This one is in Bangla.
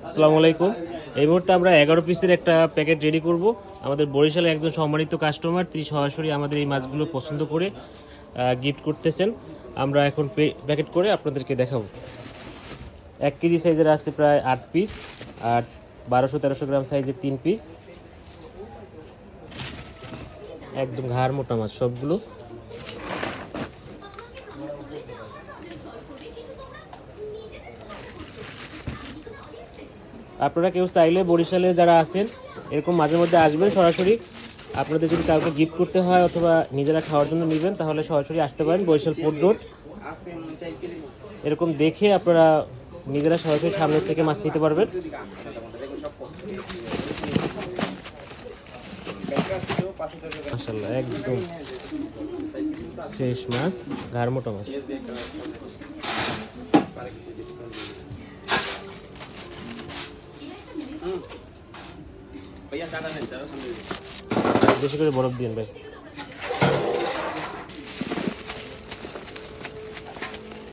আসসালামু আলাইকুম। এই মুহূর্তে আমরা 11 পিসের একটা প্যাকেট রেডি করব। আমাদের বরিশালে একজন সম্মানিত কাস্টমার, তিনি সরাসরি আমাদের এই মাছগুলো পছন্দ করে গিফট করতেছেন। আমরা এখন প্যাকেট করে আপনাদেরকে দেখাবো। 1 কেজি সাইজের আছে প্রায় 8 পিস, আর 1200-1300 গ্রাম সাইজের 3 পিস। একদম ঘাড় মোটা মাছ সবগুলো। আপনারা কেউ চাইলে বরিশালে যারা আছেন এরকম মাঝে মধ্যে আসবেন সরাসরি। আপনাদের যদি কাউকে গিফট করতে হয় অথবা নিজেরা খাওয়ার জন্য নেবেন তাহলে সরাসরি আসতে পারেন বরিশাল পোর্ট রোড। এরকম দেখে আপনারা নিজেরা সরাসরি সামনের থেকে মাছ নিতে পারবেন। মাশাআল্লাহ, একদম ফ্রেশ মাছ, ঘাড় মোটা মাছ। বেশি করে বরফ দিন ভাই।